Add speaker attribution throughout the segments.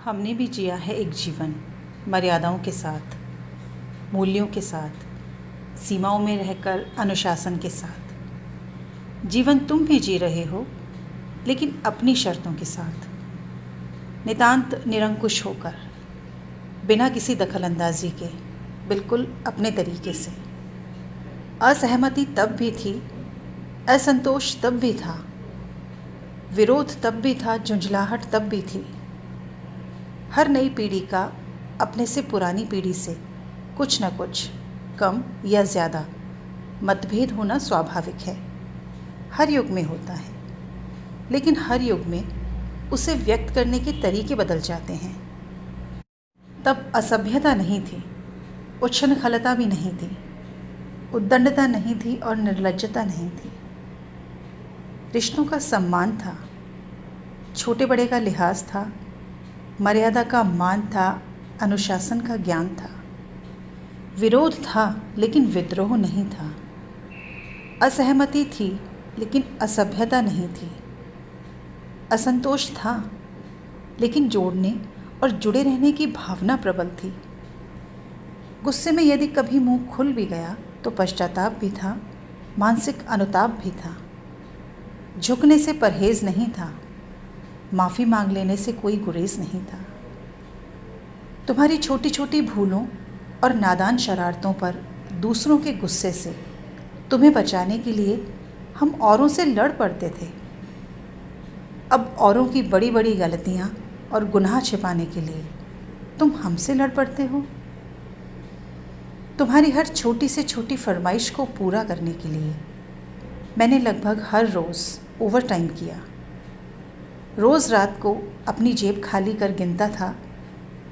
Speaker 1: हमने भी जिया है एक जीवन मर्यादाओं के साथ, मूल्यों के साथ, सीमाओं में रहकर अनुशासन के साथ। जीवन तुम भी जी रहे हो, लेकिन अपनी शर्तों के साथ, नितांत निरंकुश होकर, बिना किसी दखलंदाजी के, बिल्कुल अपने तरीके से। असहमति तब भी थी, असंतोष तब भी था, विरोध तब भी था, झुंझलाहट तब भी थी। हर नई पीढ़ी का अपने से पुरानी पीढ़ी से कुछ न कुछ कम या ज़्यादा मतभेद होना स्वाभाविक है। हर युग में होता है, लेकिन हर युग में उसे व्यक्त करने के तरीके बदल जाते हैं। तब असभ्यता नहीं थी, उच्छृंखलता भी नहीं थी, उद्दंडता नहीं थी और निर्लज्जता नहीं थी। रिश्तों का सम्मान था, छोटे बड़े का लिहाज था, मर्यादा का मान था, अनुशासन का ज्ञान था। विरोध था, लेकिन विद्रोह नहीं था। असहमति थी, लेकिन असभ्यता नहीं थी। असंतोष था, लेकिन जोड़ने और जुड़े रहने की भावना प्रबल थी। गुस्से में यदि कभी मुंह खुल भी गया तो पश्चाताप भी था, मानसिक अनुताप भी था। झुकने से परहेज नहीं था, माफ़ी मांग लेने से कोई गुरेज नहीं था। तुम्हारी छोटी छोटी भूलों और नादान शरारतों पर दूसरों के गुस्से से तुम्हें बचाने के लिए हम औरों से लड़ पड़ते थे। अब औरों की बड़ी बड़ी गलतियां और गुनाह छिपाने के लिए तुम हमसे लड़ पड़ते हो। तुम्हारी हर छोटी से छोटी फरमाइश को पूरा करने के लिए मैंने लगभग हर रोज़ ओवरटाइम किया। रोज़ रात को अपनी जेब खाली कर गिनता था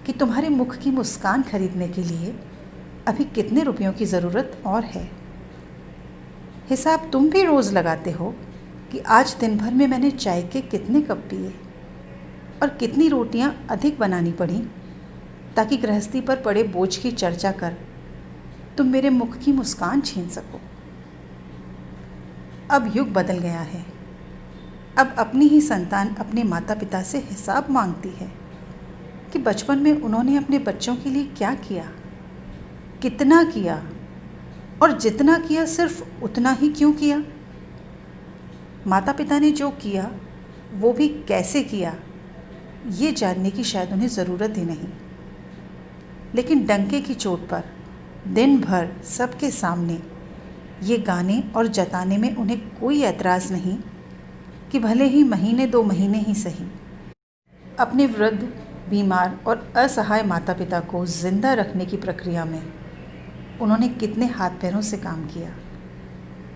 Speaker 1: कि तुम्हारे मुख की मुस्कान खरीदने के लिए अभी कितने रुपयों की ज़रूरत और है। हिसाब तुम भी रोज़ लगाते हो कि आज दिन भर में मैंने चाय के कितने कप पिए और कितनी रोटियां अधिक बनानी पड़ी, ताकि गृहस्थी पर पड़े बोझ की चर्चा कर तुम मेरे मुख की मुस्कान छीन सको। अब युग बदल गया है। अब अपनी ही संतान अपने माता पिता से हिसाब मांगती है कि बचपन में उन्होंने अपने बच्चों के लिए क्या किया, कितना किया, और जितना किया सिर्फ उतना ही क्यों किया। माता पिता ने जो किया वो भी कैसे किया, ये जानने की शायद उन्हें ज़रूरत ही नहीं। लेकिन डंके की चोट पर दिन भर सबके सामने ये गाने और जताने में उन्हें कोई ऐतराज़ नहीं कि भले ही महीने 2 महीने ही सही, अपने वृद्ध, बीमार और असहाय माता पिता को जिंदा रखने की प्रक्रिया में उन्होंने कितने हाथ पैरों से काम किया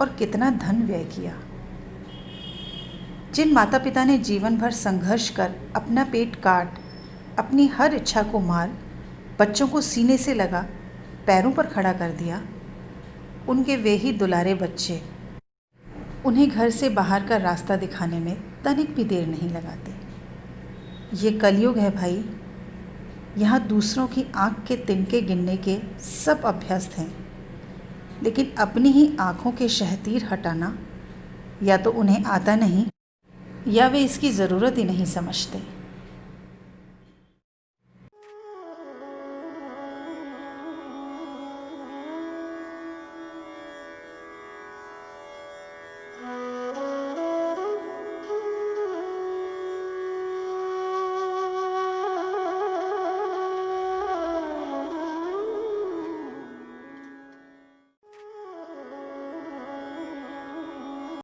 Speaker 1: और कितना धन व्यय किया। जिन माता पिता ने जीवन भर संघर्ष कर अपना पेट काट, अपनी हर इच्छा को मार, बच्चों को सीने से लगा पैरों पर खड़ा कर दिया, उनके वे ही दुलारे बच्चे उन्हें घर से बाहर का रास्ता दिखाने में तनिक भी देर नहीं लगाते। ये कलयुग है भाई। यहाँ दूसरों की आँख के तिनके गिनने के सब अभ्यस्त हैं, लेकिन अपनी ही आँखों के शहतीर हटाना या तो उन्हें आता नहीं या वे इसकी ज़रूरत ही नहीं समझते।